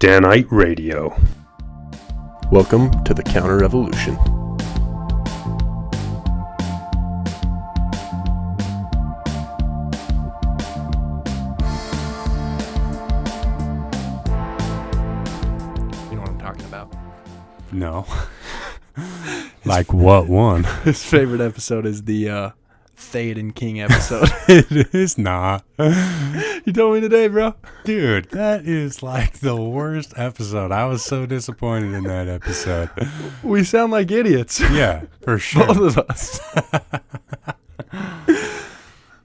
Danite Radio. Welcome to the Counter Revolution. You know what I'm talking about? No. Like what one? His favorite episode is the Theoden King episode. It is not. You told me today, bro. Dude, that is like the worst episode. I was so disappointed in that episode. We sound like idiots. Yeah, for sure. Both of us.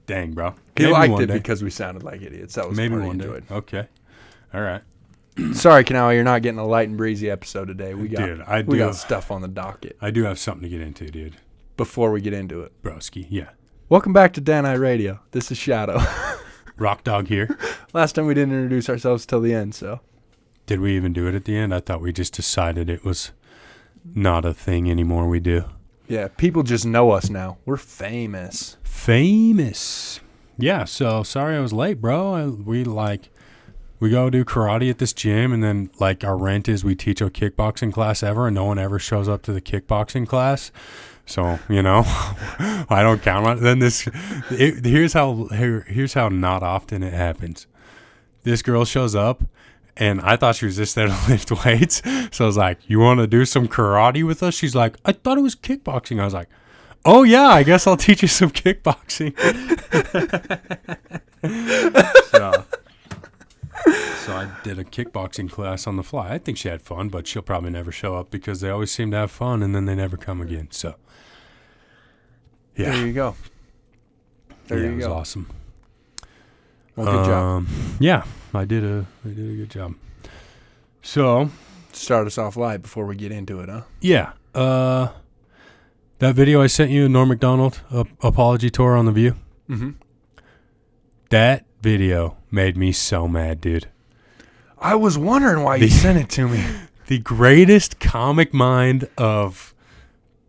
Dang, bro. He Maybe liked one it day. because we sounded like idiots. That was Maybe part he one day. enjoyed. Okay. All right. Sorry, Canal, you're not getting a light and breezy episode today. We got Dude, we got stuff on the docket I do have something to get into, dude. before we get into it. Broski, yeah. Welcome back to Danite Radio. This is Shadow. Rock Dog here. Last time we didn't introduce ourselves till the end, so. Did we even do it at the end? I thought we just decided it was not a thing anymore we do. Yeah, people just know us now. We're famous. Famous. Yeah, so sorry I was late, bro. We go do karate at this gym, and then like our rent is we teach a kickboxing class ever, and no one ever shows up to the kickboxing class. So, you know, I don't count on it. Then here's how not often it happens. This girl shows up, and I thought she was just there to lift weights. So I was like, you want to do some karate with us? She's like, I thought it was kickboxing. I was like, oh, yeah, I guess I'll teach you some kickboxing. So I did a kickboxing class on the fly. I think she had fun, but she'll probably never show up because they always seem to have fun, and then they never come again. So, yeah. There you go. There you It was go. awesome. Well, good job. Yeah, I did a good job. So, Start us off live before we get into it, huh? yeah. That video I sent you, Norm Macdonald, apology tour on The View. Mm-hmm. That video made me so mad, dude. I was wondering why you sent it to me. The greatest comic mind of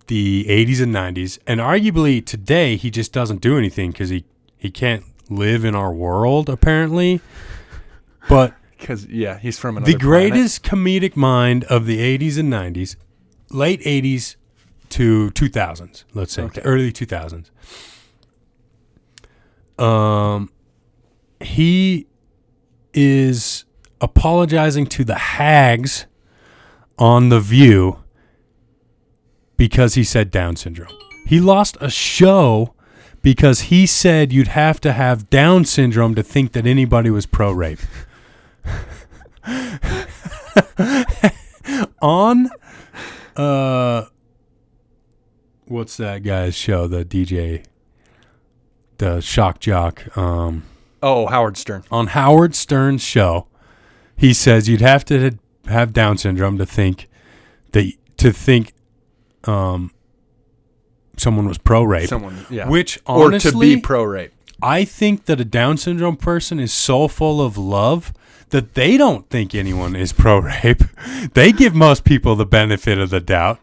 the 80s and 90s, and arguably today he just doesn't do anything because he can't live in our world, apparently. But Because, yeah, he's from another the greatest comedic mind of the 80s and 90s, late 80s to 2000s, let's say, Okay. early 2000s. He is apologizing to the hags on The View because he said Down syndrome. He lost a show because he said you'd have to have Down syndrome to think that anybody was pro-rape. On, what's that guy's show? The DJ, the shock jock, Oh, Howard Stern. on Howard Stern's show, he says you'd have to have Down syndrome to think someone was pro-rape. Someone, yeah. Which or honestly, to be pro-rape. I think that a Down syndrome person is so full of love that they don't think anyone is pro-rape. They give most people the benefit of the doubt.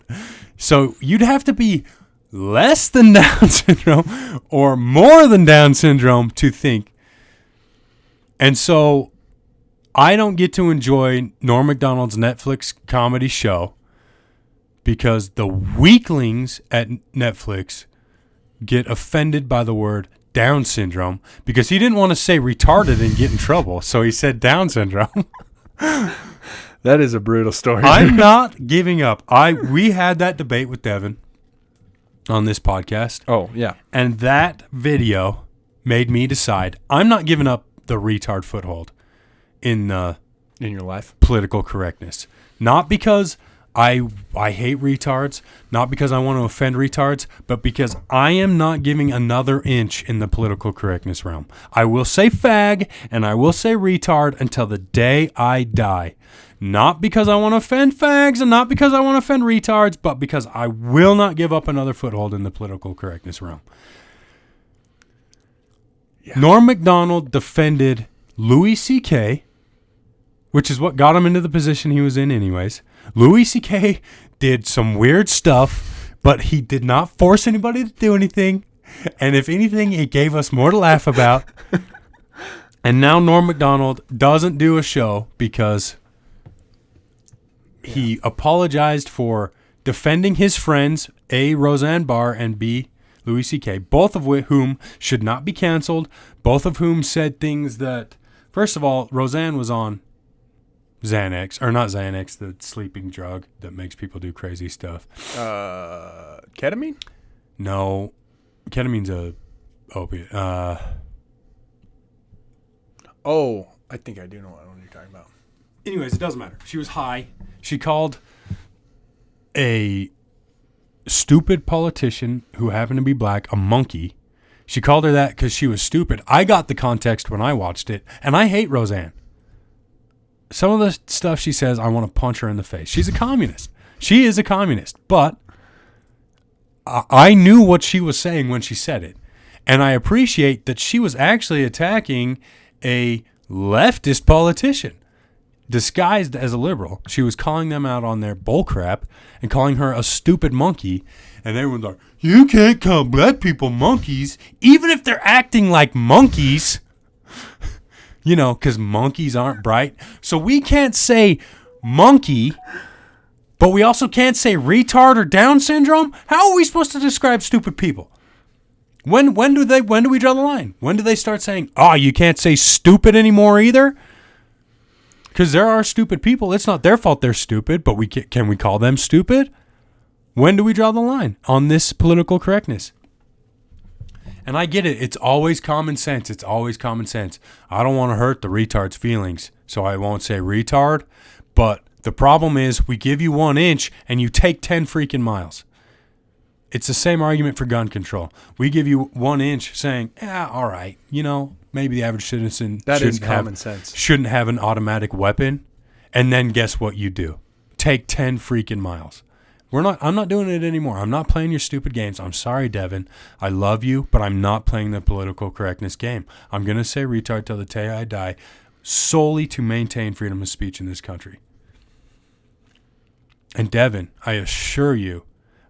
So you'd have to be less than Down syndrome or more than Down syndrome to think. And so I don't get to enjoy Norm Macdonald's Netflix comedy show because the weaklings at Netflix get offended by the word Down syndrome because he didn't want to say retarded and get in trouble. So he said Down syndrome. That is a brutal story. I'm not giving up. We had that debate with Devin on this podcast. Oh, yeah. And that video made me decide I'm not giving up the retard foothold in In your life. political correctness. Not because I hate retards, not because I want to offend retards, but because I am not giving another inch in the political correctness realm. I will say fag and I will say retard until the day I die. Not because I want to offend fags and not because I want to offend retards, but because I will not give up another foothold in the political correctness realm. Yeah. Norm Macdonald defended Louis C.K., which is what got him into the position he was in anyways. Louis C.K. did some weird stuff, but he did not force anybody to do anything. And if anything, it gave us more to laugh about. And now Norm Macdonald doesn't do a show because he apologized for defending his friends, A, Roseanne Barr, and B, Louis C.K., both of whom should not be canceled, both of whom said things that, first of all, Roseanne was on Xanax, or not Xanax, the sleeping drug that makes people do crazy stuff. Ketamine? No, ketamine's a opiate. Oh, I think I do know what one you're talking about. Anyways, it doesn't matter. She was high. She called a stupid politician who happened to be black a monkey. She called her that because she was stupid. I got the context when I watched it, and I hate Roseanne. Some of the stuff she says, I want to punch her in the face. She's a communist. She is a communist, but I knew what she was saying when she said it, and I appreciate that she was actually attacking a leftist politician disguised as a liberal. She was calling them out on their bullcrap and calling her a stupid monkey. And everyone's like, you can't call black people monkeys, even if they're acting like monkeys. You know, because monkeys aren't bright. So we can't say monkey, but we also can't say retard or Down syndrome. How are we supposed to describe stupid people? When do we draw the line? When do they start saying, oh, you can't say stupid anymore either? Because there are stupid people. It's not their fault they're stupid, but can we call them stupid? When do we draw the line on this political correctness? And I get it. It's always common sense. It's always common sense. I don't want to hurt the retard's feelings, so I won't say retard. But the problem is we give you 1 inch and you take 10 freaking miles. It's the same argument for gun control. We give you 1 inch saying, all right, maybe the average citizen shouldn't have an automatic weapon. And then guess what you do? Take 10 freaking miles. I'm not doing it anymore. I'm not playing your stupid games. I'm sorry, Devin. I love you, but I'm not playing the political correctness game. I'm going to say retard till the day I die solely to maintain freedom of speech in this country. And Devin, I assure you,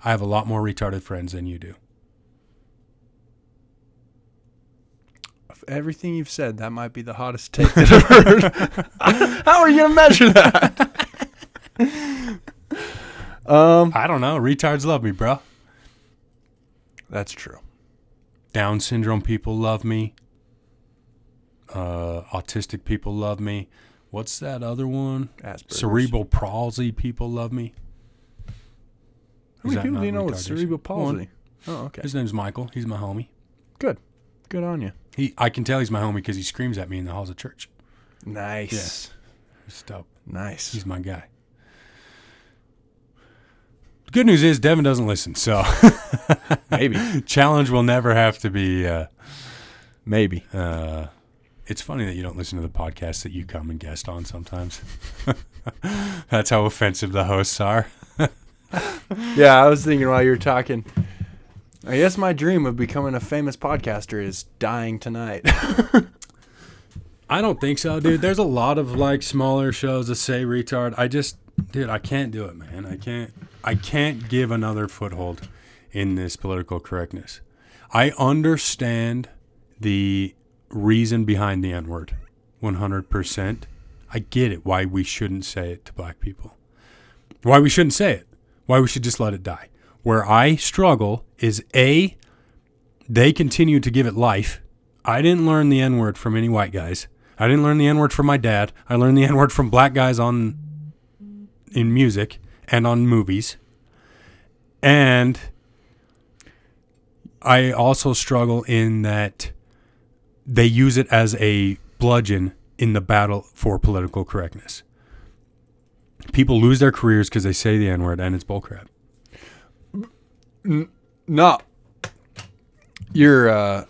I have a lot more retarded friends than you do. Of everything you've said, that might be the hottest take that I've heard. How are you going to measure that? I don't know. Retards love me, bro. That's true. Down syndrome people love me. Autistic people love me. What's that other one? Asperger's. Cerebral palsy people love me. How many people do you know with cerebral palsy? One. Oh, okay. His name's Michael. He's my homie. Good. Good on you. I can tell he's my homie because he screams at me in the halls of church. Nice. Yeah. He's dope. Nice. He's my guy. The good news is Devin doesn't listen, so maybe. Challenge will never have to be maybe. It's funny that you don't listen to the podcast that you come and guest on sometimes. That's how offensive the hosts are. Yeah, I was thinking while you were talking, I guess my dream of becoming a famous podcaster is dying tonight. I don't think so, dude. There's a lot of smaller shows that say retard. I can't do it, man. I can't give another foothold in this political correctness. I understand the reason behind the N-word 100%. I get it, why we shouldn't say it to black people. Why we shouldn't say it. Why we should just let it die. Where I struggle is A, they continue to give it life. I didn't learn the N-word from any white guys. I didn't learn the N-word from my dad. I learned the N-word from black guys in music and on movies. And I also struggle in that they use it as a bludgeon in the battle for political correctness. People lose their careers because they say the N-word, and it's bullcrap. No. You're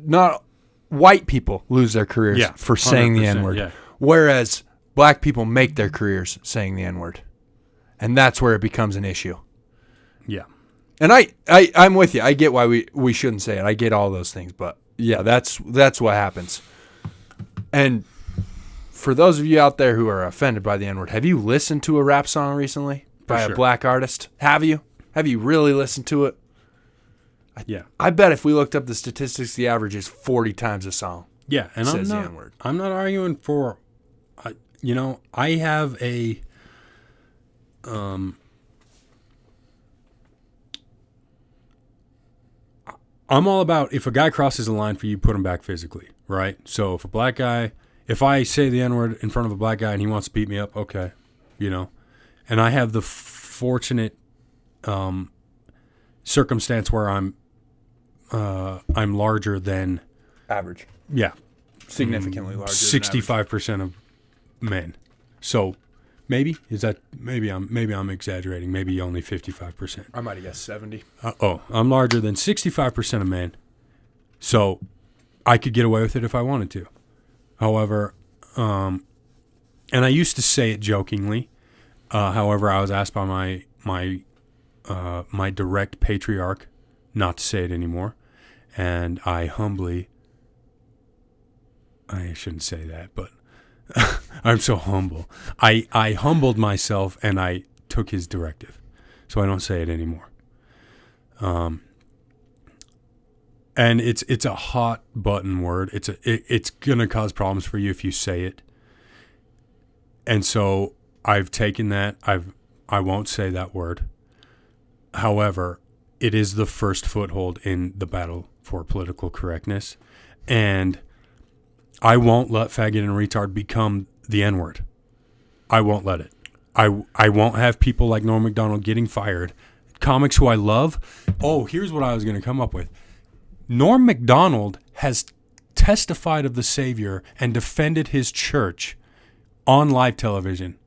not white people lose their careers for saying the N-word. Yeah. Whereas black people make their careers saying the N-word. And that's where it becomes an issue. Yeah. And I'm with you. I get why we shouldn't say it. I get all those things. But, yeah, that's what happens. And for those of you out there who are offended by the N-word, have you listened to a rap song recently by a black artist? Have you? Have you really listened to it? Yeah. I bet if we looked up the statistics, the average is 40 times a song. Yeah, and says the N-word. I'm not arguing for, I have a I'm all about if a guy crosses the line for you, put him back physically, right? So if a black guy, if I say the N-word in front of a black guy and he wants to beat me up, okay, you know. And I have the fortunate circumstance where I'm larger than Average. Yeah. Significantly larger. 65% of men. So maybe I'm exaggerating. Maybe only 55%. I might have guessed 70. I'm larger than 65% of men. So I could get away with it if I wanted to. However, and I used to say it jokingly. However, I was asked by my direct patriarch not to say it anymore, and I shouldn't say that, but I'm so humble. I humbled myself and I took his directive, so I don't say it anymore. And it's a hot button word. It's gonna cause problems for you if you say it, and so I've taken that. I won't say that word. However, it is the first foothold in the battle for political correctness, and I won't let faggot and retard become the N-word. I won't let it. I won't have people like Norm Macdonald getting fired. Comics who I love. Oh, here's what I was going to come up with. Norm Macdonald has testified of the Savior and defended his church on live television.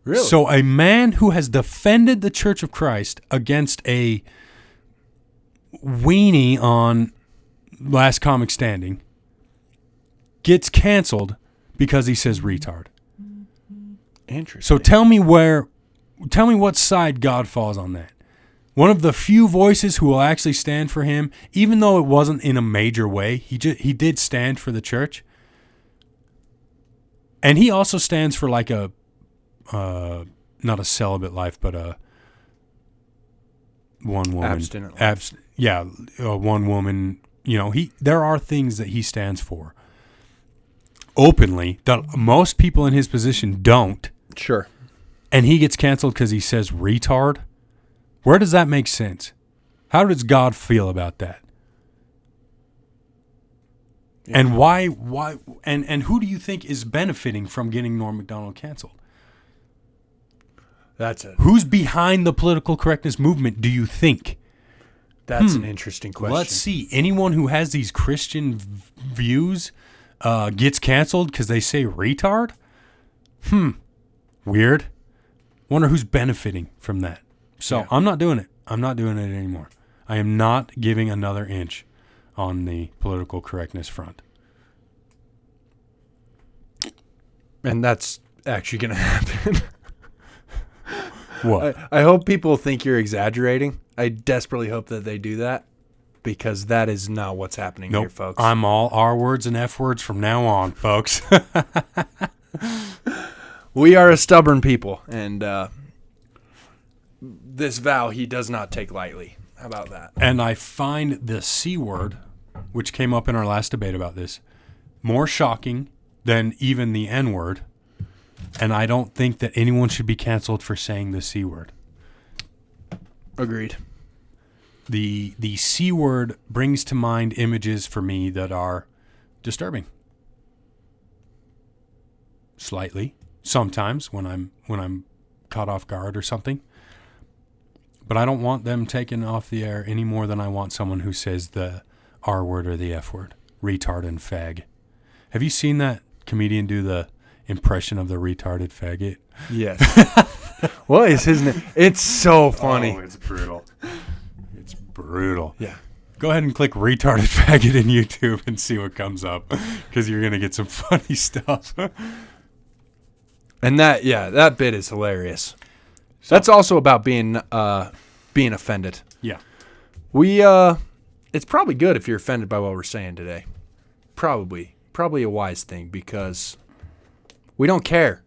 Really? So a man who has defended the Church of Christ against a weenie on Last Comic Standing gets canceled because he says retard. Interesting. So tell me what side God falls on that. One of the few voices who will actually stand for him, even though it wasn't in a major way, he did stand for the church. And he also stands for like a not a celibate life, but a one woman abstinent life. One woman. You know, there are things that he stands for openly that most people in his position don't. Sure. And he gets canceled because he says retard. Where does that make sense? How does God feel about that? Yeah. And why and who do you think is benefiting from getting Norm Macdonald canceled? That's it. Who's behind the political correctness movement, do you think? That's an interesting question. Let's see. Anyone who has these Christian views gets canceled because they say retard? Weird. Wonder who's benefiting from that. So yeah. I'm not doing it. I'm not doing it anymore. I am not giving another inch on the political correctness front. And that's actually going to happen. What? I hope people think you're exaggerating. I desperately hope that they do that, because that is not what's happening here, folks. I'm all R words and F words from now on, folks. We are a stubborn people, and this vow he does not take lightly. How about that? And I find the C word, which came up in our last debate about this, more shocking than even the N word. And I don't think that anyone should be canceled for saying the C word. Agreed. The C word brings to mind images for me that are disturbing. Slightly. Sometimes when I'm caught off guard or something. But I don't want them taken off the air any more than I want someone who says the R word or the F word. Retard and fag. Have you seen that comedian do the impression of the retarded faggot? Yes. What is his name? It's so funny. Oh, it's brutal. It's brutal. Yeah. Go ahead and click retarded faggot in YouTube and see what comes up, because you're going to get some funny stuff. And that bit is hilarious. So, that's also about being offended. Yeah. It's probably good if you're offended by what we're saying today. Probably a wise thing, because we don't care.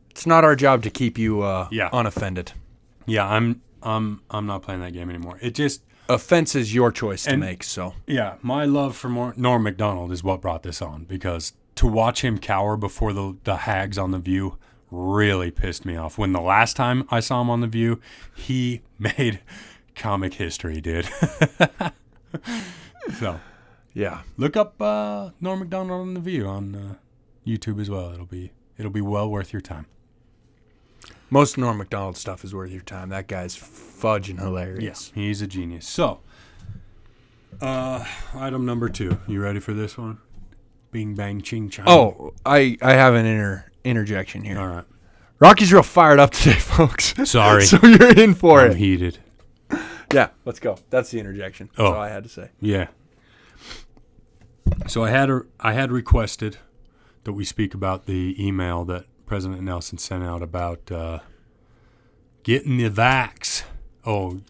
It's not our job to keep you unoffended. Yeah, I'm not playing that game anymore. It just offense is your choice to make. So yeah, my love for Norm Macdonald is what brought this on, because to watch him cower before the hags on The View really pissed me off. When the last time I saw him on The View, he made comic history, dude. So, Yeah. look up Norm Macdonald on The View on YouTube as well. It'll be well worth your time. Most Norm Macdonald stuff is worth your time. That guy's fudging hilarious. Yeah, he's a genius. So, item number 2. You ready for this one? Bing, bang, ching, chong. Oh, I have an interjection here. All right. Rocky's real fired up today, folks. Sorry. So you're in for I'm it. heated. Yeah, let's go. That's the interjection. That's Oh. all I had to say. Yeah. So I had requested that we speak about the email that President Nelson sent out about getting the vax. Oh,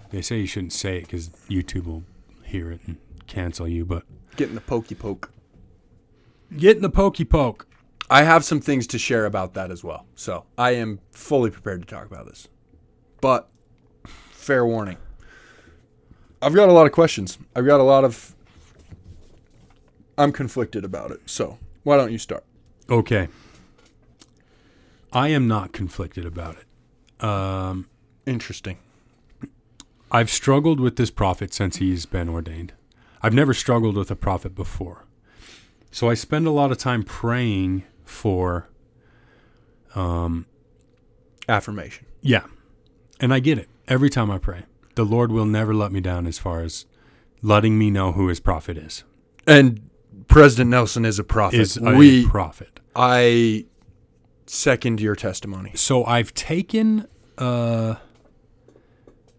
they say you shouldn't say it because YouTube will hear it and cancel you, but Getting the pokey poke. getting the pokey poke. I have some things to share about that as well. So I am fully prepared to talk about this. But fair warning. I've got a lot of questions. I'm conflicted about it. So why don't you start? Okay. I am not conflicted about it. Interesting. I've struggled with this prophet since he's been ordained. I've never struggled with a prophet before. So I spend a lot of time praying for, Affirmation. yeah, and I get it every time I pray. The Lord will never let me down as far as letting me know who his prophet is. And President Nelson is a prophet. Is a prophet. I second your testimony. So I've taken an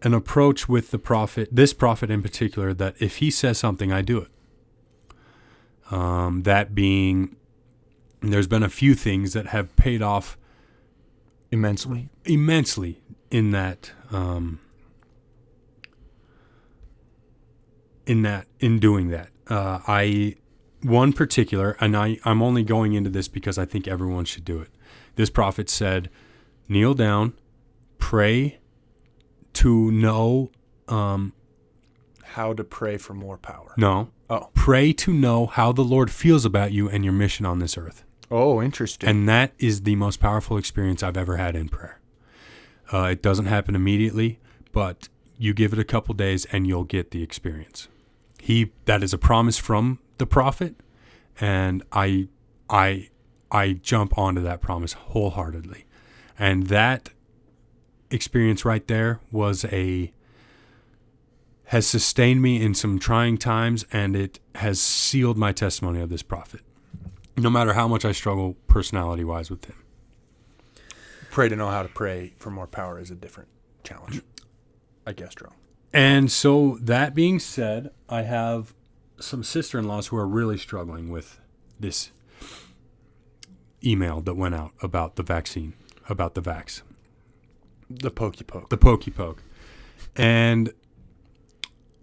approach with the prophet, this prophet in particular, that if he says something, I do it. That being, there's been a few things that have paid off Immensely. in that, in doing that. One particular, and I'm only going into this because I think everyone should do it. This prophet said, kneel down, pray to know, How to pray for more power. no, Oh. pray to know how the Lord feels about you and your mission on this earth. Oh, interesting. And that is the most powerful experience I've ever had in prayer. It doesn't happen immediately, but you give it a couple days and you'll get the experience. That is a promise from the prophet, and I jump onto that promise wholeheartedly. And that experience right there has sustained me in some trying times, and it has sealed my testimony of this prophet, no matter how much I struggle personality-wise with him. Pray to know how to pray for more power is a different challenge. I guessed wrong. And so that being said, I have some sister-in-laws who are really struggling with this email that went out about the vaccine, about the vax. The pokey poke. The pokey poke. And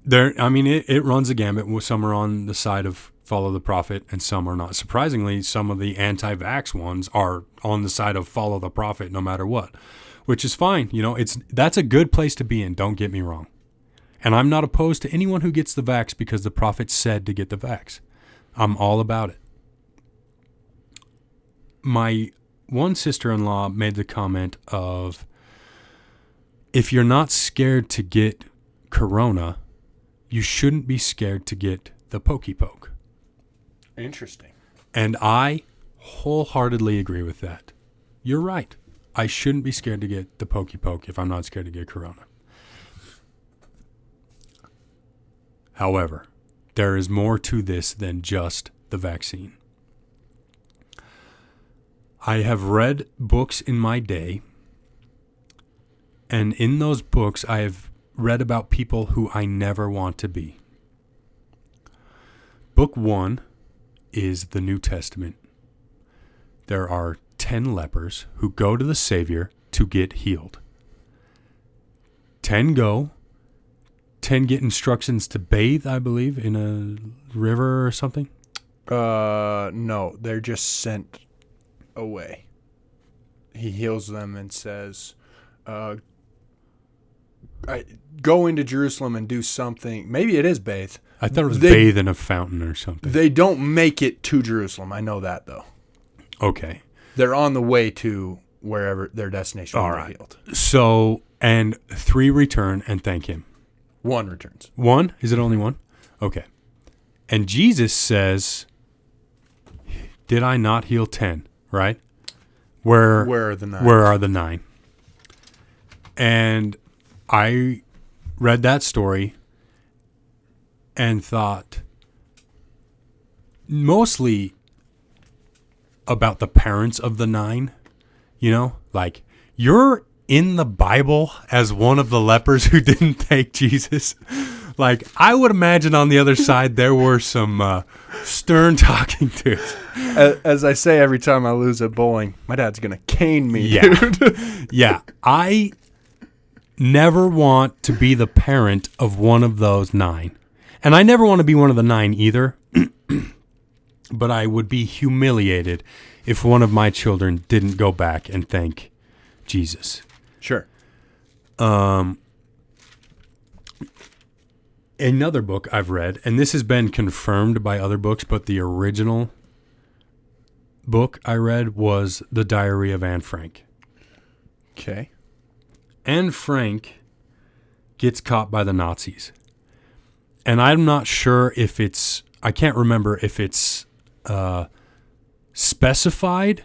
it runs a gamut. Some are on the side of follow the prophet and some are not. Surprisingly, some of the anti-vax ones are on the side of follow the prophet no matter what, which is fine. That's a good place to be in. Don't get me wrong. And I'm not opposed to anyone who gets the vax because the prophet said to get the vax. I'm all about it. My one sister-in-law made the comment of, if you're not scared to get corona, you shouldn't be scared to get the pokey poke. Interesting. And I wholeheartedly agree with that. You're right. I shouldn't be scared to get the pokey poke if I'm not scared to get corona. However, there is more to this than just the vaccine. I have read books in my day, and in those books I have read about people who I never want to be. Book 1 is the New Testament. There are 10 lepers who go to the Savior to get healed. 10 go. 10 get instructions to bathe, I believe, in a river or something. No, they're just sent away. He heals them and says, go into Jerusalem and do something. Maybe it is bathe. I thought it was bathe in a fountain or something. They don't make it to Jerusalem. I know that, though. Okay. They're on the way to wherever their destination will be healed. So, and 3 return and thank him. 1 returns. 1? Is it only 1? Okay. And Jesus says, did I not heal 10? Right? Where are the 9? Where are the 9? And I read that story and thought mostly about the parents of the 9. You know, like, you're in the Bible as one of the lepers who didn't thank Jesus. Like, I would imagine on the other side there were some stern talking to. As I say every time I lose at bowling, my dad's going to cane me, dude. Yeah. I never want to be the parent of one of those 9. And I never want to be one of the 9 either. But I would be humiliated if one of my children didn't go back and thank Jesus. Sure. Another book I've read, and this has been confirmed by other books, but the original book I read was The Diary of Anne Frank. Okay. Anne Frank gets caught by the Nazis. And I'm not sure if I can't remember if it's specified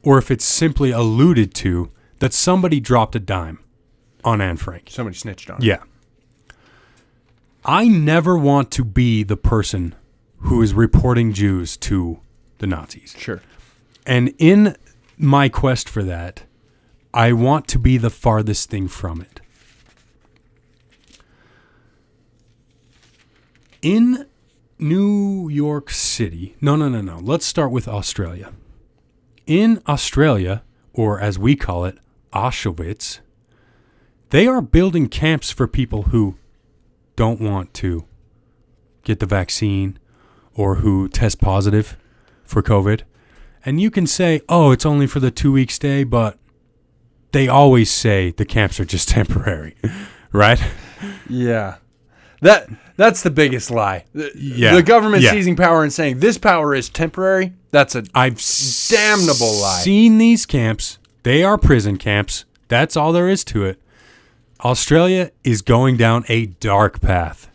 or if it's simply alluded to that somebody dropped a dime on Anne Frank. Somebody snitched on her. Yeah. I never want to be the person who is reporting Jews to the Nazis. Sure. And in my quest for that, I want to be the farthest thing from it. In New York City, no. Let's start with Australia. In Australia, or as we call it, Auschwitz, they are building camps for people who don't want to get the vaccine or who test positive for COVID. And you can say, oh, it's only for the 2-week stay, but they always say the camps are just temporary, right? Yeah. That's the biggest lie. The government seizing power and saying this power is temporary, that's a damnable lie. I've seen these camps. They are prison camps. That's all there is to it. Australia is going down a dark path.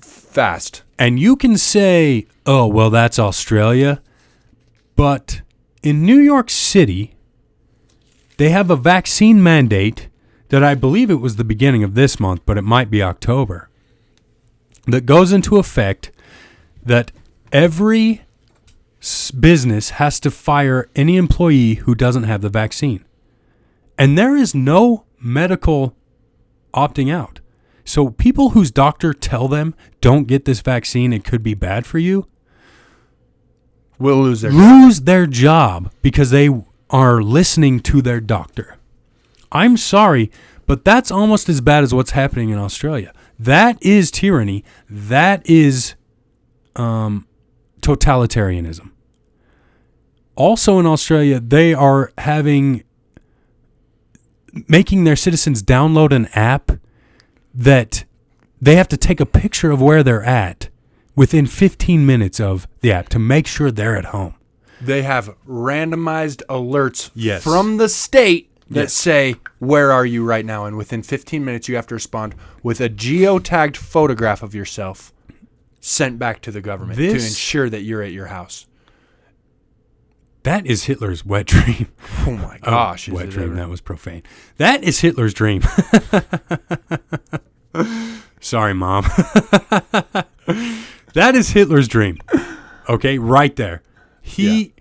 Fast. And you can say, oh, well, that's Australia. But in New York City, they have a vaccine mandate that I believe it was the beginning of this month, but it might be October, that goes into effect that every business has to fire any employee who doesn't have the vaccine. And there is no medical opting out. So people whose doctor tell them don't get this vaccine, it could be bad for you, will lose their job because they are listening to their doctor. I'm sorry, but that's almost as bad as what's happening in Australia. That is tyranny. That is totalitarianism. Also in Australia, they are making their citizens download an app that they have to take a picture of where they're at within 15 minutes of the app to make sure they're at home. They have randomized alerts from the state that say, where are you right now? And within 15 minutes, you have to respond with a geotagged photograph of yourself sent back to the government to ensure that you're at your house. That is Hitler's wet dream. Oh, my gosh. Wet dream. That was profane. That is Hitler's dream. Sorry, Mom. That is Hitler's dream. Okay, right there. He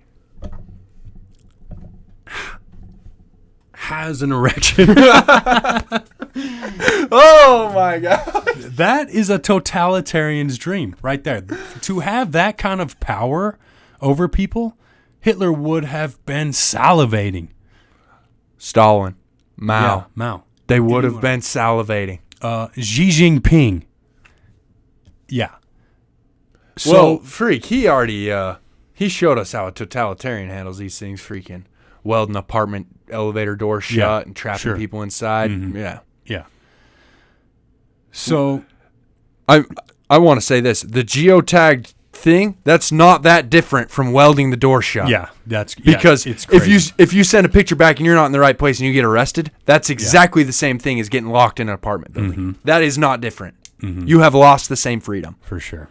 has an erection. Oh, my God. That is a totalitarian's dream right there. To have that kind of power over people, Hitler would have been salivating. Stalin. Mao. Yeah, Mao. They would have been salivating. Xi Jinping. Yeah. So, well, freak, he already he showed us how a totalitarian handles these things, freaking welding apartment elevator door shut and trapping people inside. Mm-hmm. Yeah. So I want to say this. The geotagged thing, that's not that different from welding the door shut. Yeah, because it's crazy. if you send a picture back and you're not in the right place and you get arrested, that's exactly the same thing as getting locked in an apartment building. Mm-hmm. That is not different. Mm-hmm. You have lost the same freedom. For sure.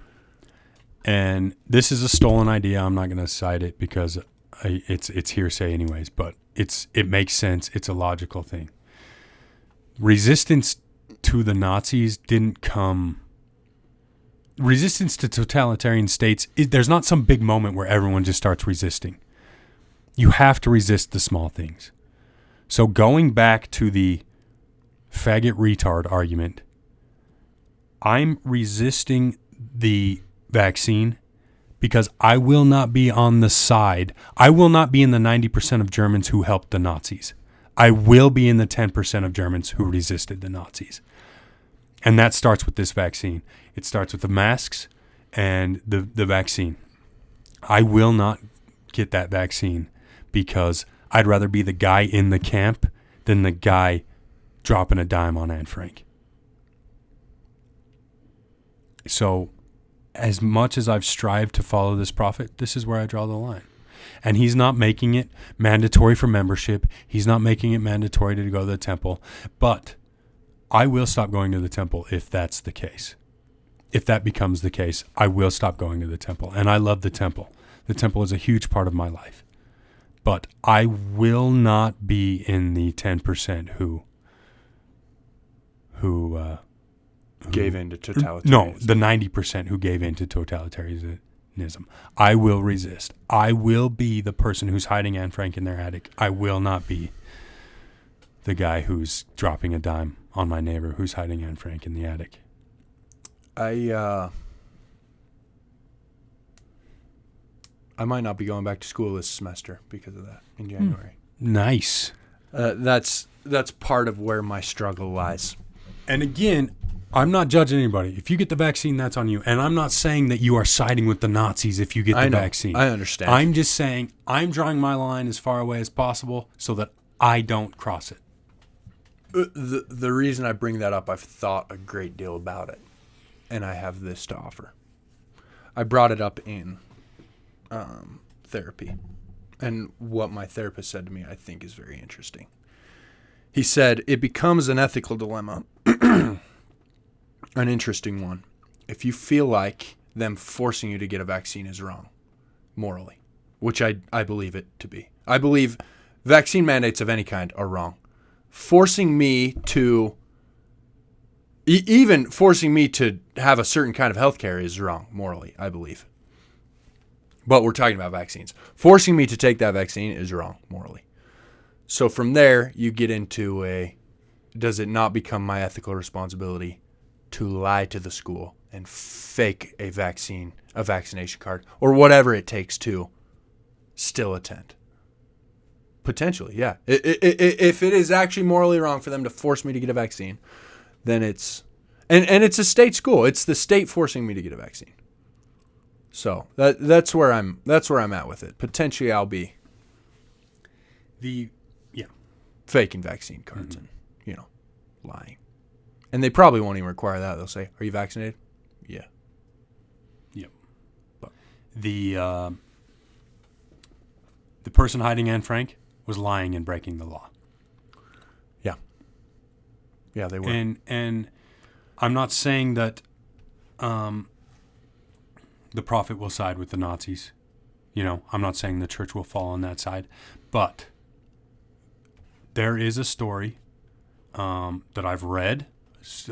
And this is a stolen idea. I'm not going to cite it because it's hearsay anyways, but it makes sense. It's a logical thing. Resistance to the Nazis didn't come... Resistance to totalitarian states, there's not some big moment where everyone just starts resisting. You have to resist the small things. So going back to the faggot retard argument, I'm resisting the vaccine because I will not be on the side. I will not be in the 90% of Germans who helped the Nazis. I will be in the 10% of Germans who resisted the Nazis. And that starts with this vaccine. It starts with the masks and the vaccine. I will not get that vaccine because I'd rather be the guy in the camp than the guy dropping a dime on Anne Frank. So as much as I've strived to follow this prophet, this is where I draw the line. And he's not making it mandatory for membership. He's not making it mandatory to go to the temple. But I will stop going to the temple if that's the case. If that becomes the case, I will stop going to the temple. And I love the temple. The temple is a huge part of my life. But I will not be in the 10% who gave in to totalitarianism. No, the 90% who gave in to totalitarianism. I will resist. I will be the person who's hiding Anne Frank in their attic. I will not be the guy who's dropping a dime on my neighbor who's hiding Anne Frank in the attic. I might not be going back to school this semester because of that in January. Nice. That's part of where my struggle lies. And again, I'm not judging anybody. If you get the vaccine, that's on you. And I'm not saying that you are siding with the Nazis if you get the vaccine. I understand. I'm just saying I'm drawing my line as far away as possible so that I don't cross it. The reason I bring that up, I've thought a great deal about it, and I have this to offer. I brought it up in therapy, and what my therapist said to me I think is very interesting. He said, it becomes an ethical dilemma, an interesting one, if you feel like them forcing you to get a vaccine is wrong, morally, which I believe it to be. I believe vaccine mandates of any kind are wrong. Forcing me to, even forcing me to have a certain kind of healthcare is wrong, morally, I believe. But we're talking about vaccines. Forcing me to take that vaccine is wrong, morally. So from there, you get into does it not become my ethical responsibility to lie to the school and fake a vaccination card, or whatever it takes to still attend? Potentially, yeah. If it is actually morally wrong for them to force me to get a vaccine, then it's... And it's a state school. It's the state forcing me to get a vaccine. So that's where I'm at with it. Potentially I'll be faking vaccine cards and, lying. And they probably won't even require that. They'll say, "Are you vaccinated?" Yeah. Yep. But the person hiding Anne Frank was lying and breaking the law. Yeah. Yeah, they were. And I'm not saying that the prophet will side with the Nazis. I'm not saying the church will fall on that side. But there is a story that I've read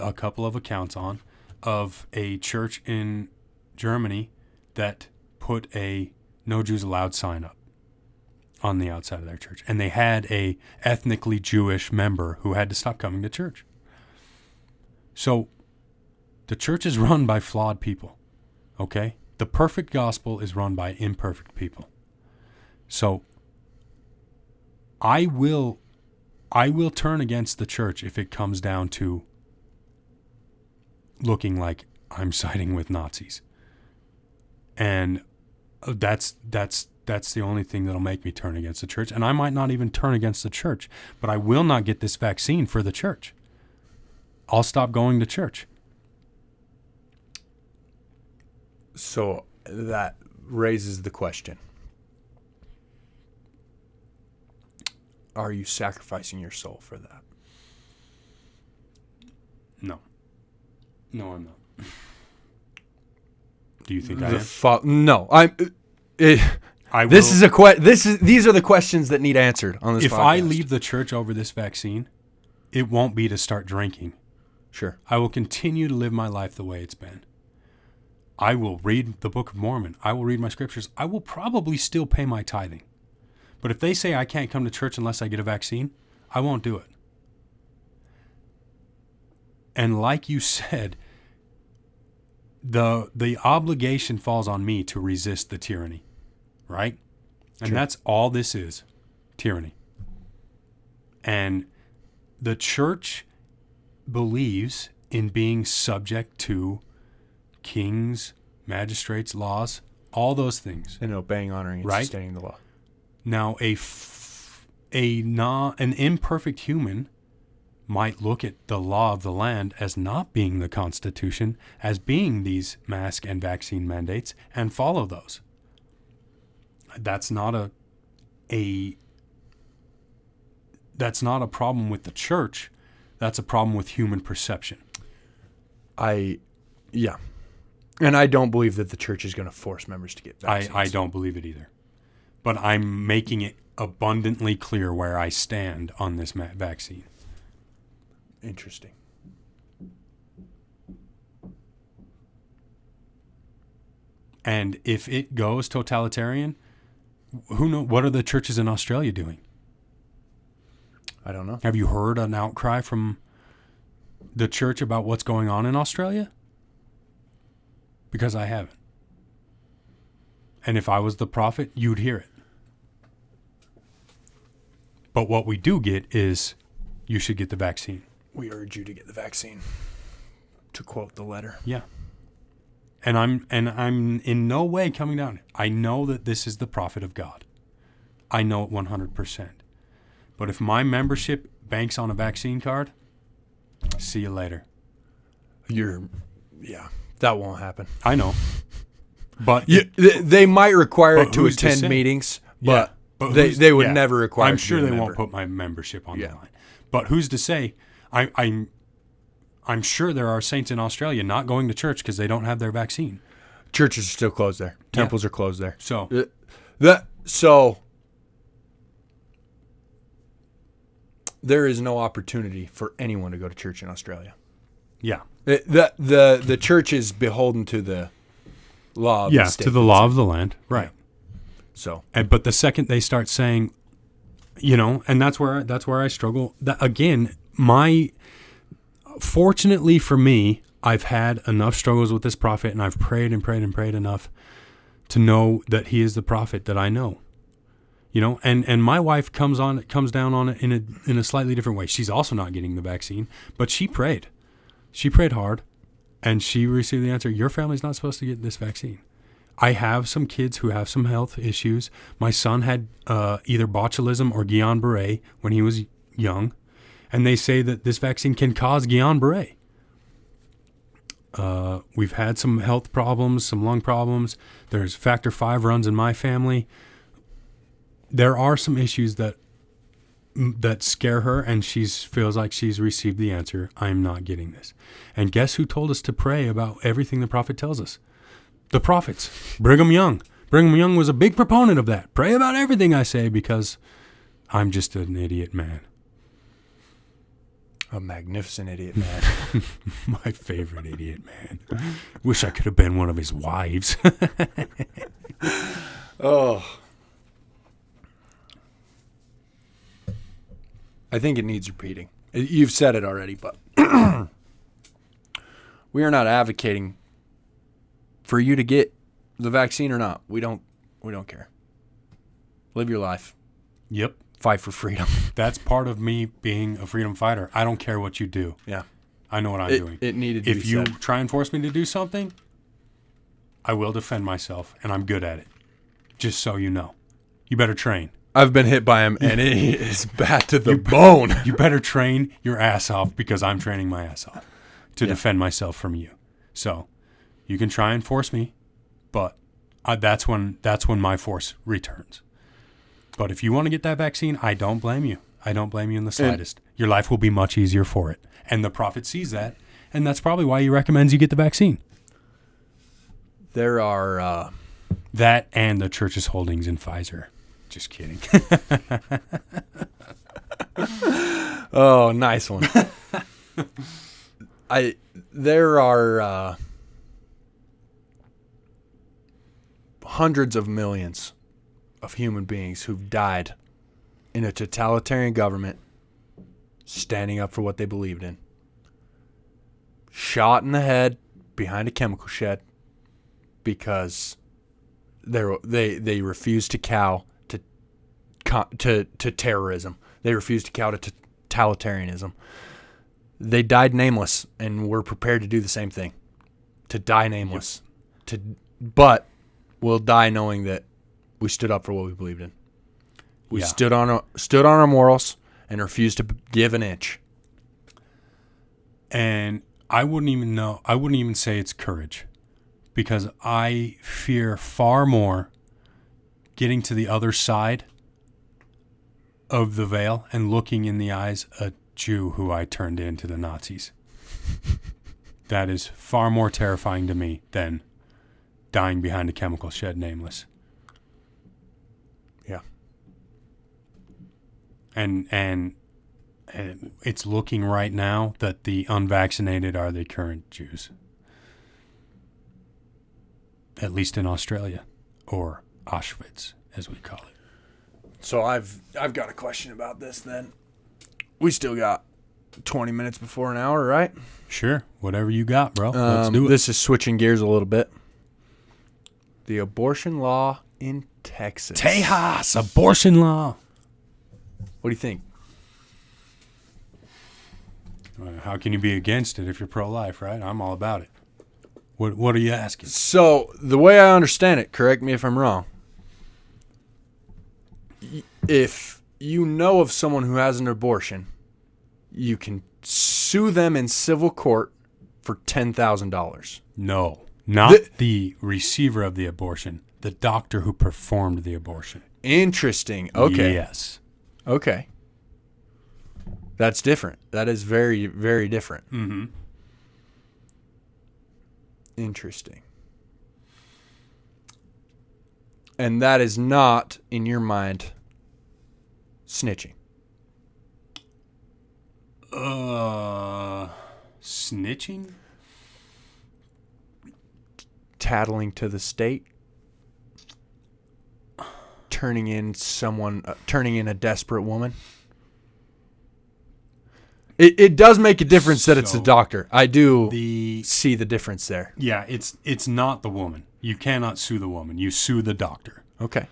a couple of accounts on of a church in Germany that put a "No Jews Allowed" sign up on the outside of their church. And they had a ethnically Jewish member who had to stop coming to church. So the church is run by flawed people, okay? The perfect gospel is run by imperfect people. So I will turn against the church if it comes down to looking like I'm siding with Nazis. And that's the only thing that'll make me turn against the church. And I might not even turn against the church, but I will not get this vaccine for the church. I'll stop going to church. So that raises the question. Are you sacrificing your soul for that? No. No, I'm not. Do you think I am? No. I will, These are the questions that need answered on this podcast. If I leave the church over this vaccine, it won't be to start drinking. Sure. I will continue to live my life the way it's been. I will read the Book of Mormon. I will read my scriptures. I will probably still pay my tithing. But if they say I can't come to church unless I get a vaccine, I won't do it. And like you said, the obligation falls on me to resist the tyranny, right? And Sure. that's all this is, tyranny. And the church believes in being subject to kings, magistrates, laws, all those things. And obeying, honoring, and Right? sustaining the law. Now, an imperfect human might look at the law of the land as not being the Constitution, as being these mask and vaccine mandates, and follow those. That's not a problem with the church. That's a problem with human perception. Yeah. And I don't believe that the church is going to force members to get vaccines. I don't believe it either. But I'm making it abundantly clear where I stand on this vaccine. Interesting. And if it goes totalitarian, who knows? What are the churches in Australia doing? I don't know. Have you heard an outcry from the church about what's going on in Australia? Because I haven't. And if I was the prophet, you'd hear it. But what we do get is you should get the vaccine. We urge you to get the vaccine, to quote the letter. Yeah. And I'm in no way coming down. I know that this is the prophet of God. I know it 100%. But if my membership banks on a vaccine card, see you later. That won't happen. I know. But they might require it to who's to attend say? meetings, but But they would never require. I'm it to sure be a they member. won't put my membership on the line. But who's to say? I'm sure there are saints in Australia not going to church because they don't have their vaccine. Churches are still closed there. Temples are closed there. So there is no opportunity for anyone to go to church in Australia. yeah, The church is beholden to the law of the state. to the law of the land, right? So, But the second they start saying, and that's where I struggle. Fortunately for me, I've had enough struggles with this prophet, and I've prayed and prayed and prayed enough to know that he is the prophet that I know. And my wife comes down on it in a slightly different way. She's also not getting the vaccine, but she prayed. She prayed hard, and she received the answer, your family's not supposed to get this vaccine. I have some kids who have some health issues. My son had either botulism or Guillain-Barré when he was young, and they say that this vaccine can cause Guillain-Barré. We've had some health problems, some lung problems. There's factor V runs in my family. There are some issues that scare her, and she feels like she's received the answer. I'm not getting this. And guess who told us to pray about everything the prophet tells us? The prophets. Brigham Young. Brigham Young was a big proponent of that. Pray about everything I say because I'm just an idiot man. a magnificent idiot man. My favorite idiot man. Wish I could have been one of his wives. Oh. I think it needs repeating. You've said it already, but we are not advocating for you to get the vaccine or not. We don't care. Live your life. Yep. Fight for freedom. That's part of me being a freedom fighter. I don't care what you do. Yeah. I know what I'm doing. It needed to If be you said. try and force me to do something, I will defend myself, and I'm good at it. Just so you know. You better train. I've been hit by him, and it is bad to the bone. You better train your ass off because I'm training my ass off to defend myself from you. So you can try and force me, but that's when my force returns. But if you want to get that vaccine, I don't blame you. I don't blame you in the slightest. Your life will be much easier for it. And the prophet sees that, and that's probably why he recommends you get the vaccine. There are... that and the church's holdings in Pfizer. Just kidding. Oh, nice one. There are hundreds of millions of human beings who've died in a totalitarian government standing up for what they believed in. Shot in the head behind a chemical shed because they refused to cow to terrorism. They refused to cow to totalitarianism. They died nameless, and we're prepared to do the same thing, to die nameless. Yep. But we'll die knowing that we stood up for what we believed in. We stood on our morals and refused to give an inch. And I wouldn't even say it's courage, because I fear far more getting to the other side of the veil and looking in the eyes a Jew who I turned into the Nazis. That is far more terrifying to me than dying behind a chemical shed nameless. Yeah. And it's looking right now that the unvaccinated are the current Jews. At least in Australia, or Auschwitz, as we call it. So I've got a question about this then. We still got 20 minutes before an hour, right? Sure. Whatever you got, bro. Let's do it. This is switching gears a little bit. The abortion law in Texas. Tejas, abortion law. What do you think? How can you be against it if you're pro-life, right? I'm all about it. What are you asking? So, the way I understand it, correct me if I'm wrong, if you know of someone who has an abortion, you can sue them in civil court for $10,000. No, not the receiver of the abortion, the doctor who performed the abortion. Interesting. Okay. Yes. Okay. That's different. That is very, very different. Mm-hmm. Interesting. And that is not, in your mind, snitching. Snitching? Tattling to the state. Turning in a desperate woman. It does make a difference that it's the doctor. I do see the difference there. Yeah, it's not the woman. You cannot sue the woman. You sue the doctor. Okay.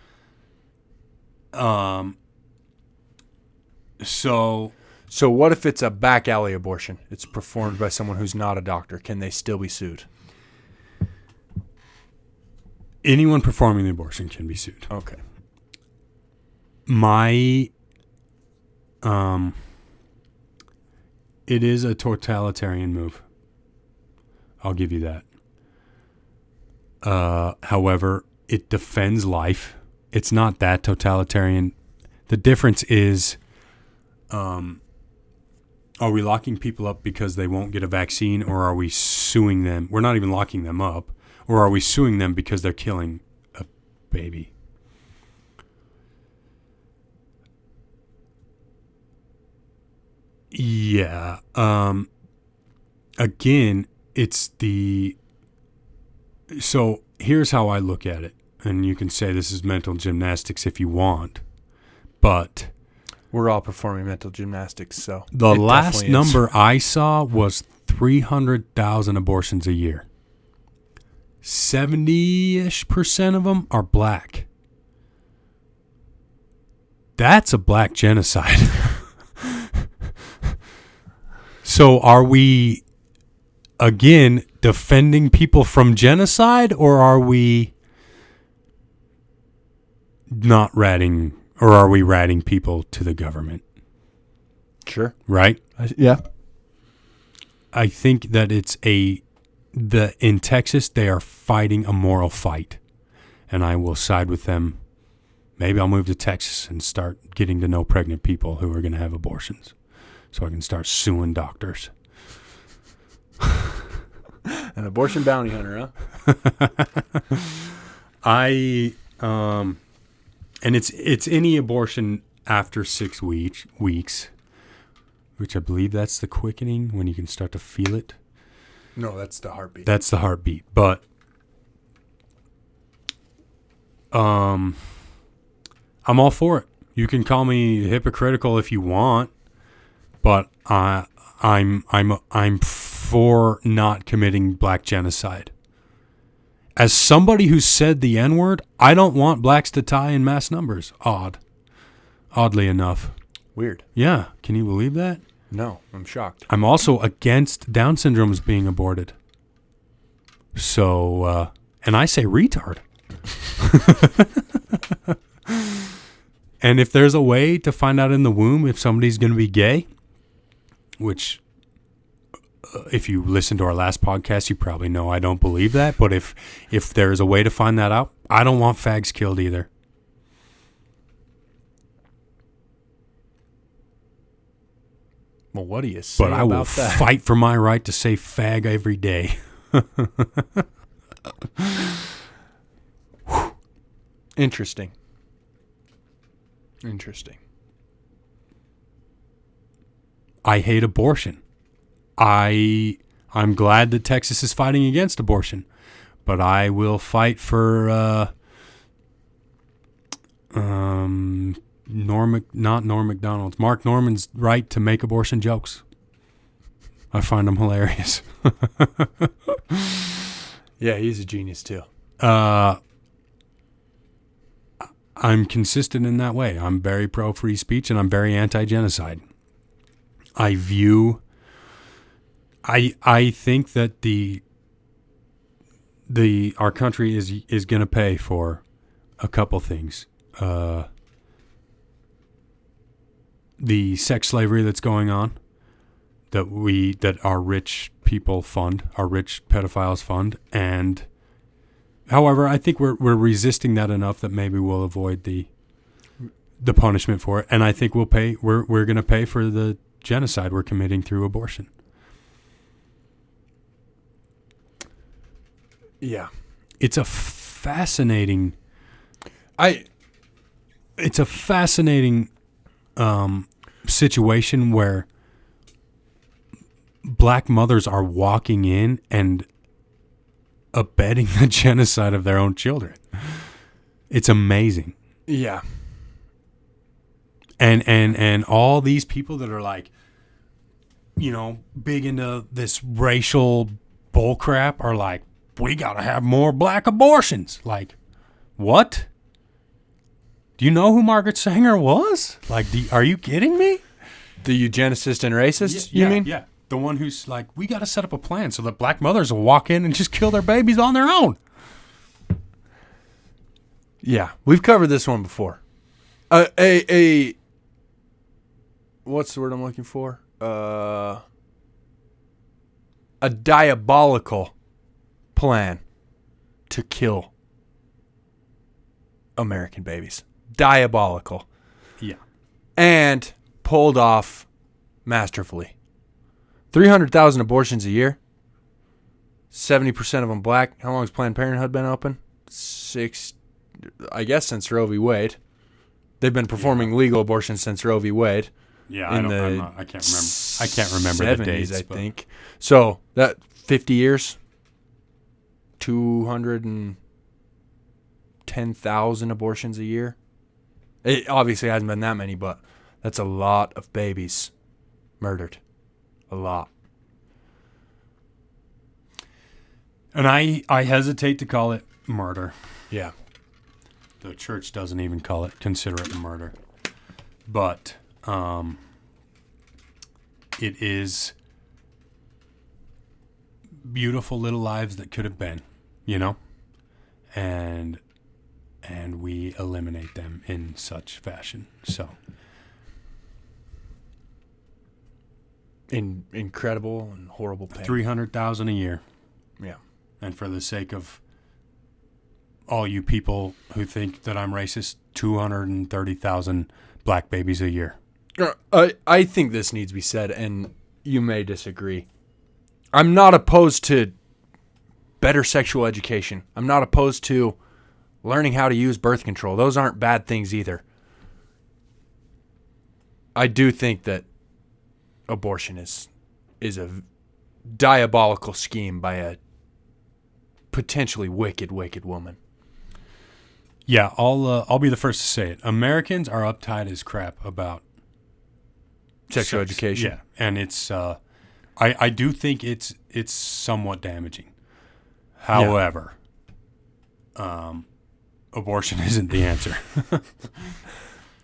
So what if it's a back alley abortion? It's performed by someone who's not a doctor. Can they still be sued? Anyone performing the abortion can be sued. Okay. It is a totalitarian move. I'll give you that. However, it defends life. It's not that totalitarian. The difference is, are we locking people up because they won't get a vaccine, or are we suing them? We're not even locking them up. Or are we suing them because they're killing a baby? Yeah. Again, so here's how I look at it. And you can say this is mental gymnastics if you want. But we're all performing mental gymnastics, so the last number I saw was 300,000 abortions a year. 70-ish% of them are black. That's a black genocide. So are we, again, defending people from genocide, or are we not ratting, or are we ratting people to the government? Sure. Right? Yeah. I think that in Texas, they are fighting a moral fight. and I will side with them. Maybe I'll move to Texas and start getting to know pregnant people who are going to have abortions, so I can start suing doctors. An abortion bounty hunter, huh? And it's any abortion after 6 weeks, which I believe that's the quickening, when you can start to feel it. No, that's the heartbeat. That's the heartbeat. But I'm all for it. You can call me hypocritical if you want, but I'm for not committing black genocide. As somebody who said the N-word, I don't want blacks to die in mass numbers. Oddly enough. Weird. Yeah. Can you believe that? No, I'm shocked. I'm also against Down syndromes being aborted. So, and I say retard. And if there's a way to find out in the womb if somebody's going to be gay, which if you listen to our last podcast, you probably know I don't believe that. But if there's a way to find that out, I don't want fags killed either. Well, what do you say but I will about that? fight for my right to say fag every day. Interesting. I hate abortion. I'm glad that Texas is fighting against abortion, but I will fight for Norm Macdonald's, Mark Norman's right to make abortion jokes. I find them hilarious. Yeah, he's a genius too. I'm consistent in that way. I'm very pro free speech and I'm very anti-genocide. I think that our country is going to pay for a couple things. The sex slavery that's going on, that our rich people fund, our rich pedophiles fund, and however, I think we're resisting that enough that maybe we'll avoid the punishment for it, and I think we're going to pay for the genocide we're committing through abortion. Yeah, it's a fascinating situation where black mothers are walking in and abetting the genocide of their own children. It's amazing. Yeah. And all these people that are like, big into this racial bullcrap are like, we gotta have more black abortions. Like, what? Do you know who Margaret Sanger was? Like, are you kidding me? The eugenicist and racist, you mean? Yeah. The one who's like, we got to set up a plan so that black mothers will walk in and just kill their babies on their own. Yeah, we've covered this one before. What's the word I'm looking for? A diabolical plan to kill American babies. Diabolical. Yeah. And pulled off masterfully. 300,000 abortions a year. 70% of them black. How long has Planned Parenthood been open? I guess since Roe v. Wade. They've been performing legal abortions since Roe v. Wade. Yeah, I can't remember the dates. I think. So that 50 years. 210,000 abortions a year. It obviously hasn't been that many, but that's a lot of babies murdered. A lot. And I hesitate to call it murder. Yeah. The church doesn't even consider it murder. But it is beautiful little lives that could have been, and we eliminate them in such fashion. So incredible and horrible pain. 300,000 a year. Yeah. And for the sake of all you people who think that I'm racist, 230,000 black babies a year. I think this needs to be said, and you may disagree. I'm not opposed to better sexual education. I'm not opposed to learning how to use birth control. Those aren't bad things either. I do think that abortion is a diabolical scheme by a potentially wicked woman. Yeah, I'll be the first to say it. Americans are uptight as crap about Sexual sex. education. Yeah, and it's I do think it's somewhat damaging. However, abortion isn't the answer.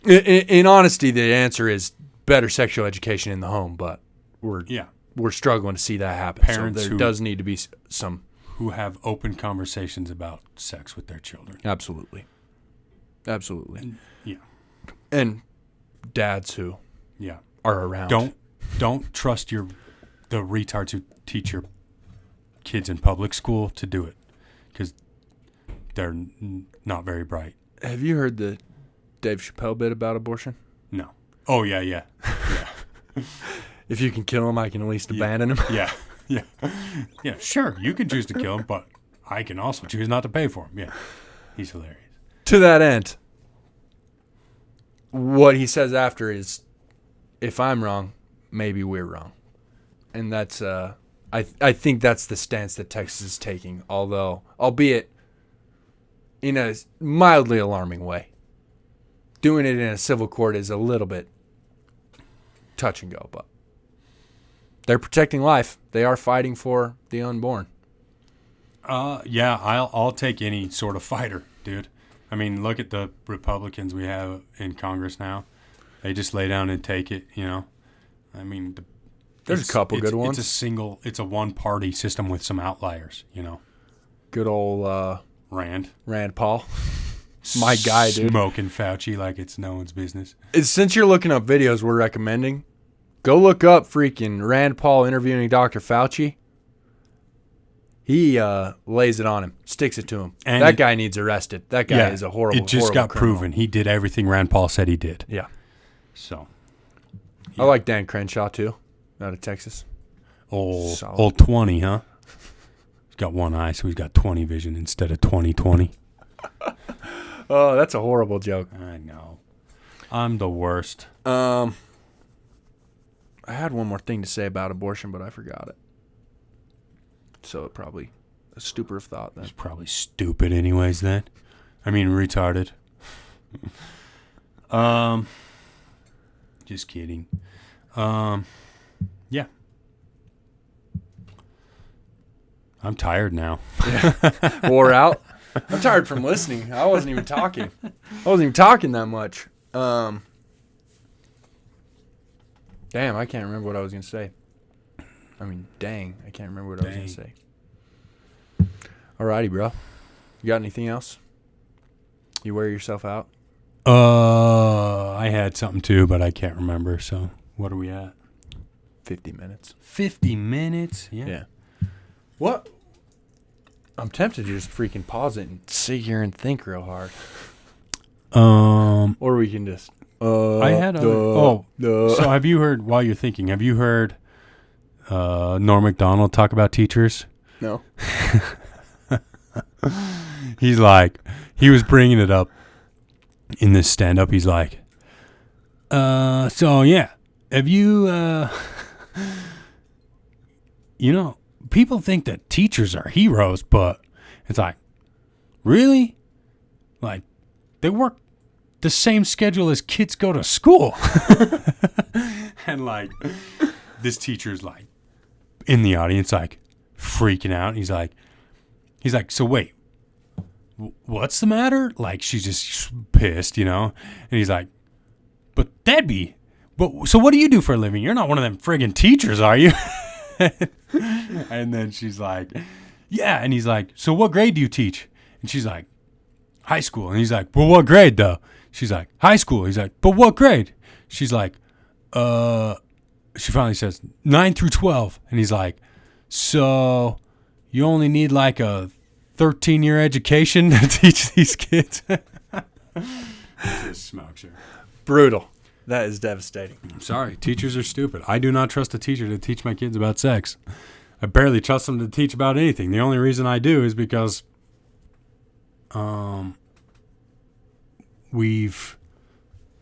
In honesty, the answer is better sexual education in the home, but we're struggling to see that happen. Parents so there does need to be some who have open conversations about sex with their children. Absolutely. Yeah. And dads who are around. Don't trust the retards who teach your kids in public school to do it, because they're not very bright. Have you heard the Dave Chappelle bit about abortion? No. Oh, yeah. If you can kill him, I can at least abandon him. Yeah, sure, you can choose to kill him, but I can also choose not to pay for him. Yeah, he's hilarious. To that end, what he says after is, if I'm wrong, maybe we're wrong. And that's, I think that's the stance that Texas is taking, although, albeit in a mildly alarming way. Doing it in a civil court is a little bit touch and go, but they're protecting life. They are fighting for the unborn. Yeah, I'll take any sort of fighter, dude. I mean, look at the Republicans we have in Congress now. They just lay down and take it, you know. I mean, there's a couple good ones. It's a one-party system with some outliers, you know. Good old Rand Paul. My guy, dude. Smoking Fauci like it's no one's business. Since you're looking up videos we're recommending, go look up freaking Rand Paul interviewing Dr. Fauci. He lays it on him, sticks it to him. And that guy needs arrested. That guy is a horrible, it just got criminal. proven. He did everything Rand Paul said he did. Yeah. So. Yeah. I like Dan Crenshaw, too, out of Texas. Old 20, huh? He's got one eye, so he's got 20 vision instead of 20/20. Oh, that's a horrible joke. I know. I'm the worst. I had one more thing to say about abortion, but I forgot it. So it probably a stupor of thought then. It's probably stupid anyways then. I mean retarded. Just kidding. Yeah. I'm tired now. Yeah. Wore out. I'm tired from listening. I wasn't even talking. That much. Damn, I can't remember what I was going to say. I mean, dang, I can't remember what I was going to say. Alrighty, bro. You got anything else? You wear yourself out? I had something too, but I can't remember. So, what are we at? 50 minutes. 50 minutes? Yeah. What? I'm tempted to just freaking pause it and sit here and think real hard. Or we can just. I had. So have you heard? While you're thinking, have you heard Norm Macdonald talk about teachers? No. He was bringing it up in this stand-up. He's like, so yeah, have you, you know, people think that teachers are heroes, but it's like, really? Like, they work the same schedule as kids go to school. And like, this teacher's like, in the audience, like, freaking out. He's like, so wait, what's the matter? Like, she's just pissed, you know? And he's like, so what do you do for a living? You're not one of them friggin' teachers, are you? And then she's like, yeah. And he's like, so what grade do you teach? And she's like, high school. And he's like, well, what grade though? She's like, high school. He's like, but what grade? She's like, she finally says 9 through 12. And he's like, so you only need like a 13-year education to teach these kids. Just smokes her. Brutal. That is devastating. I'm sorry. Teachers are stupid. I do not trust a teacher to teach my kids about sex. I barely trust them to teach about anything. The only reason I do is because we've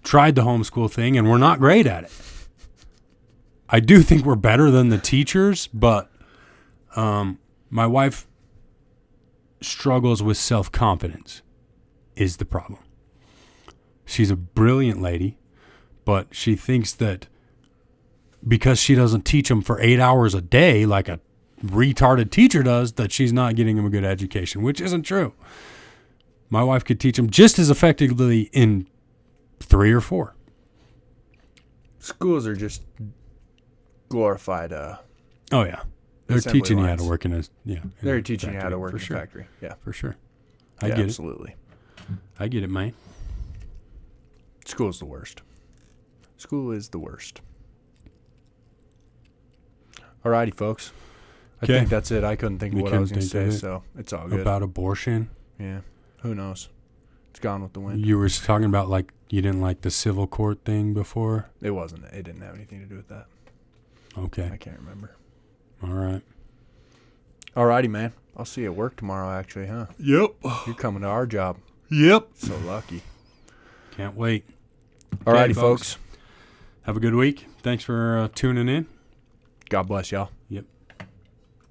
tried the homeschool thing and we're not great at it. I do think we're better than the teachers, but my wife struggles with self-confidence is the problem. She's a brilliant lady, but she thinks that because she doesn't teach them for 8 hours a day like a retarded teacher does, that she's not getting them a good education, which isn't true. My wife could teach them just as effectively in 3 or 4. Schools are just glorified. Oh yeah, they're assembly teaching you how lines. to work in a They're a teaching you how to factory, work for in sure. a factory. Yeah, For sure. I yeah, get absolutely. it. I get it, man. School's the worst. School is the worst. Alrighty, folks. I Okay. think that's it. I couldn't think of You what I was going to couldn't think say, of it? so it's all good. About abortion. Yeah. Who knows? It's gone with the wind. You were talking about like you didn't like the civil court thing before. It wasn't. It didn't have anything to do with that. Okay. I can't remember. All right. Alrighty, man. I'll see you at work tomorrow, actually, huh? Yep. You're coming to our job. Yep. So lucky. Can't wait. Alrighty, folks. folks. Have a good week. Thanks for tuning in. God bless y'all. Yep.